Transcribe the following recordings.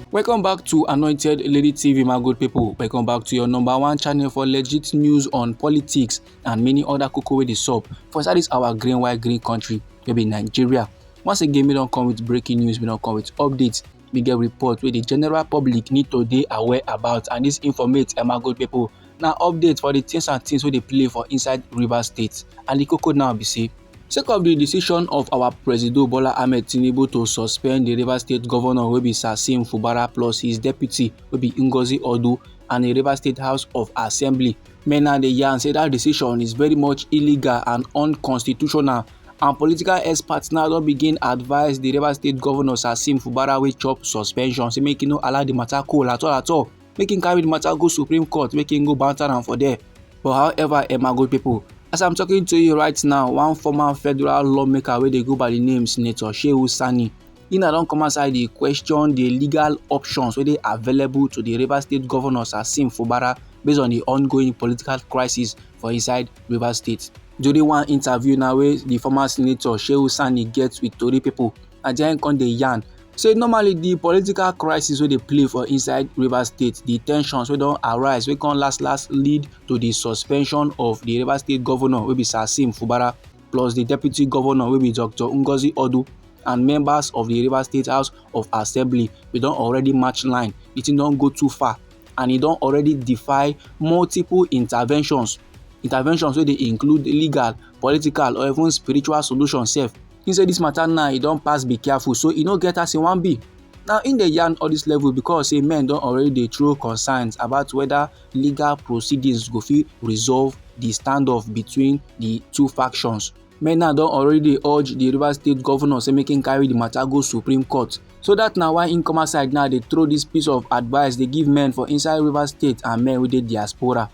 Welcome back to Anointed Lady TV, my good people. Welcome back to your number one channel for legit news on politics and many other koko wey dey sup for inside this our green white green country wey be Nigeria. Once again, we don come with breaking news, we don come with updates, we get report wey the general public need to dey aware about, and this informate my good people na update for the things and things wey dey play for inside Rivers State. And the koko now be say, sake of the decision of our President Bola Ahmed Tinubu to suspend the Rivers State Governor wey be Sasim Fubara plus his deputy wey be Ngozi Odu and the Rivers State House of Assembly, men now dey yarn say that decision is very much illegal and unconstitutional, and political experts now don begin advise the Rivers State Governor Sasim Fubara wey chop suspension say make e no allow the matter cool at all, make him carry the matter go Supreme Court, make him go banter am for there. But however, my good people, as I'm talking to you right now, one former federal lawmaker wey dey go by the name Senator Sani, he now don come outside dey question the legal options wey dey available to the Rivers State Governor Sasim Fubara based on the ongoing political crisis for inside Rivers State. During one interview now wey the former Senator Sani get with Tori people, Nigerian come dey yarn say normally the political crisis wey dey play for inside Rivers State, the tensions wey don arise wey come last lead to the suspension of the Rivers State Governor wey be Sasim Fubara plus the deputy governor wey be Dr. Ngozi Odu and members of the Rivers State House of Assembly. We don already match line, the thing don go too far and e don already defy multiple interventions wey dey include legal, political or even spiritual solutions sef. He say this matter now e don pass be careful, so e no get as e wan be. Now in dey yarn all this level because say men don already dey throw concerns about whether legal proceedings go fit resolve the standoff between the two factions. Men now don already dey urge the Rivers State Governor say make him carry the matter go Supreme Court. So that na why im come outside now dey throw this piece of advice dey give men for inside Rivers State and men wey dey diaspora.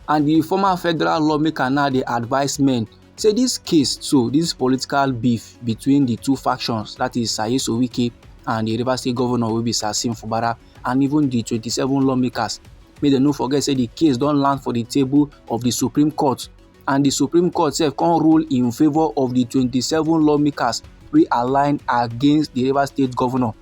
And the former federal lawmaker now dey advise men say this case, so this political beef between the two factions, that is Nyesom Wike and the Rivers State Governor wey be Sasim Fubara and even the 27 lawmakers, make dem no forget say the case don land for the table of the Supreme Court, and the Supreme Court sef come rule in favour of the 27 lawmakers wey align against the Rivers State Governor.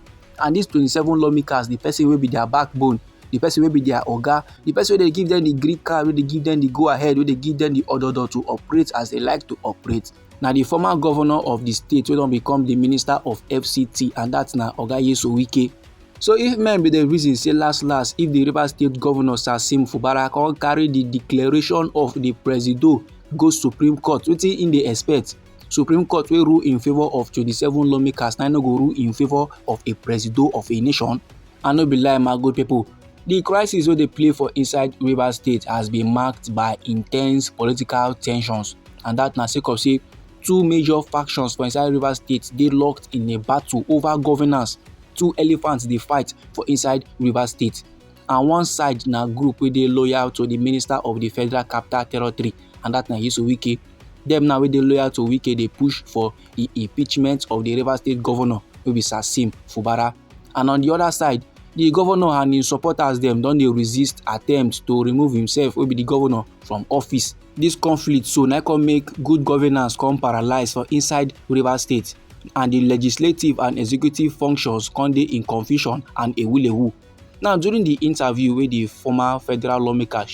And these 27 lawmakers, the person wey be their backbone, the person wey be their oga, the person wey dey give them the green card, wey dey give them the go ahead, wey dey give them the order to operate as they like to operate, na the former governor of the state wey don become the minister of FCT, and that's na oga Nyesom Wike. So if men be the reason say last if the Rivers State Governor Sasim Fubara come carry the declaration of the Presido go Supreme Court, wetin im dey expect? Supreme Court wey rule in favour of 27 lawmakers na no go rule in favour of a Presido of a nation? And no be lie, my good people, the crisis wey dey play for inside Rivers State has been marked by intense political tensions, and that na sake of say two major factions for inside Rivers State dey locked in a battle over governance. Two elephants dey fight for inside Rivers State, and one side na group wey dey loyal to the Minister of the Federal Capital Territory, and that na Nyesom Wike. Dem now wey dey loyal to Wike dey push for the impeachment of the Rivers State Governor wey be Sasim Fubara, and on the other side, the governor and his supporters dem don dey resist attempts to remove himself wey be the governor from office. This conflict so na come make good governance come paralyze for inside Rivers State, and the legislative and executive functions come dey in confusion and ewulewu. Now during the interview wey the former federal lawmaker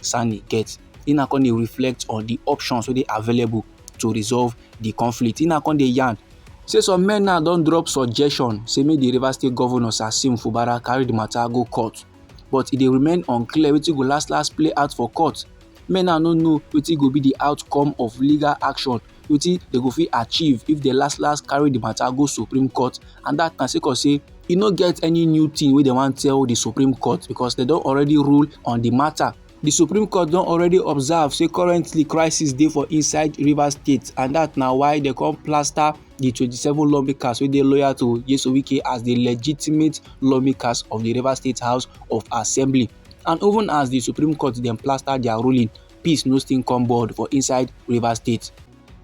Sani get, he na come dey reflect on the options wey dey available to resolve the conflict. He na come dey yarn say some men now don drop suggestion say make the Rivers State Governor Sasim Fubara carry the matter go court, but e dey remain unclear wetin go last play out for court. Men now no know wetin go be the outcome of legal action, wetin they go fit achieve if they last carry the matter go Supreme Court, and that na sake of say e no get any new thing wey they wan tell the Supreme Court because they don already rule on the matter. The Supreme Court don already observe say currently crisis dey for inside Rivers State, and that na why they come plaster the 27 lawmakers wey dey loyal to Nyesom Wike as the legitimate lawmakers of the Rivers State House of Assembly. And even as the Supreme Court dem plaster their ruling, peace no still come board for inside Rivers State.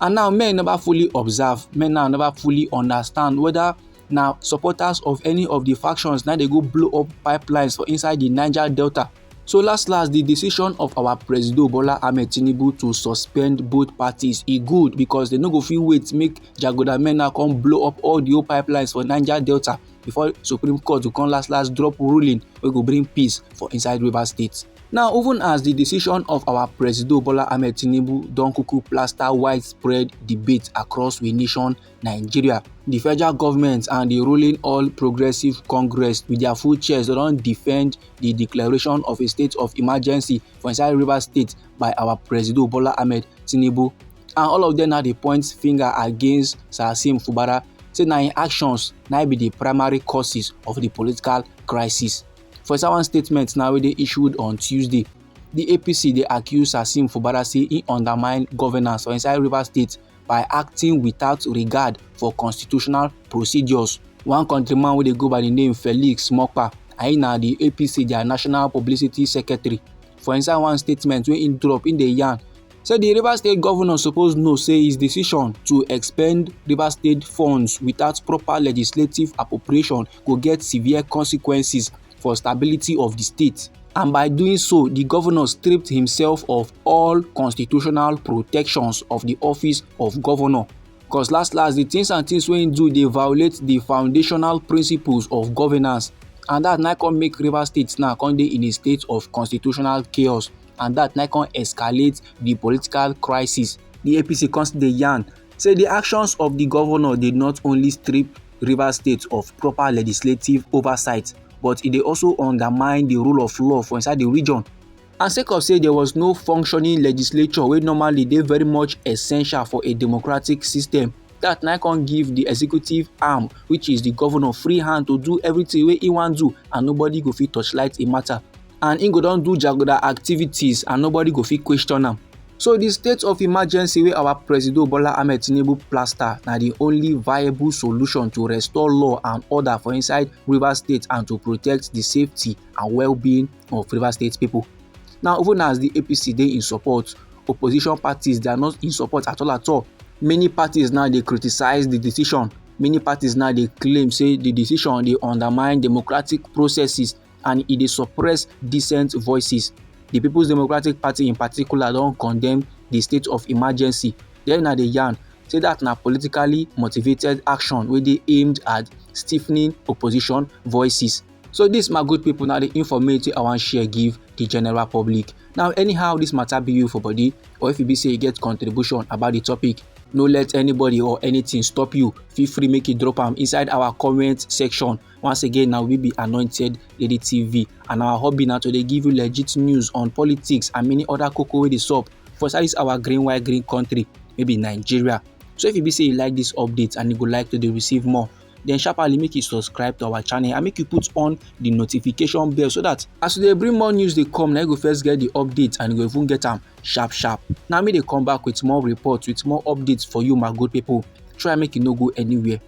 And now men never fully observe, men now never fully understand whether na supporters of any of the factions now dey go blow up pipelines for inside the Niger Delta. So last the decision of our President Bola Ahmed Tinubu to suspend both parties e good because they no go fit wait make jagoda men now come blow up all the old pipelines for Niger Delta. before Supreme Court go come last drop ruling wey go bring peace for inside Rivers State. Now, even as the decision of our President Bola Ahmed Tinubu don kuku plaster widespread debate across we nation Nigeria, the federal government and the ruling All Progressive Congress with their full chest don defend the declaration of a state of emergency for inside Rivers State by our President Bola Ahmed Tinubu, and all of them now dey point finger against Sasim Fubara, say na im actions na be the primary causes of the political crisis. For inside one statement now wey dey issued on Tuesday, the APC dey accuse Sasim Fubara say e undermine governance for inside Rivers State by acting without regard for constitutional procedures. One countryman wey dey go by the name Felix Mokpa, and he na the APC their national publicity secretary. For inside one statement wey im drop, im dey yarn say the Rivers State governor suppose know say his decision to expend Rivers State funds without proper legislative appropriation go get severe consequences for stability of the state, and by doing so the governor stripped himself of all constitutional protections of the office of governor, because last the things wey im do dey violate the foundational principles of governance, and that na come make Rivers State now come dey in a state of constitutional chaos, and that na come escalate the political crisis. The APC come still dey yarn say the actions of the governor did not only strip Rivers State of proper legislative oversight, but e dey also undermine the rule of law for inside the region. And sake of say there was no functioning legislature wey normally dey very much essential for a democratic system, that na come give the executive arm, which is the governor, free hand to do everything wey e wan do, and nobody go fit torchlight a matter, and im go don do jaguda activities and nobody go fit question am. So the state of emergency wey our President Bola Ahmed Tinubu plaster na the only viable solution to restore law and order for inside Rivers State and to protect the safety and well-being of Rivers State people. Now, even as the APC dey in support, opposition parties they are not in support at all. Many parties now dey criticize the decision. Many parties now dey claim say the decision dey undermine democratic processes and e dey suppress decent voices. The People's Democratic Party in particular don condemn the state of emergency. Dem na dey yarn say that na politically motivated action wey dey aimed at stiffening opposition voices. So this, my good people, na the information I wan share give the general public. Now, anyhow this matter be you for body, or if you be say you get contribution about the topic, no let anybody or anything stop you. Feel free make you drop am inside our comment section. Once again, now we be Anointed Lady TV, and our hobby now to dey give you legit news on politics and many other koko wey dey sup for inside this our green country, maybe Nigeria. So if you be say you like this update and you go like to dey receive more, then sharply make you subscribe to our channel and make you put on the notification bell, so that as they bring more news they come, now you go first get the update and you go even get them sharp. Now me they come back with more reports, with more updates for you, my good people. Try make you no go anywhere.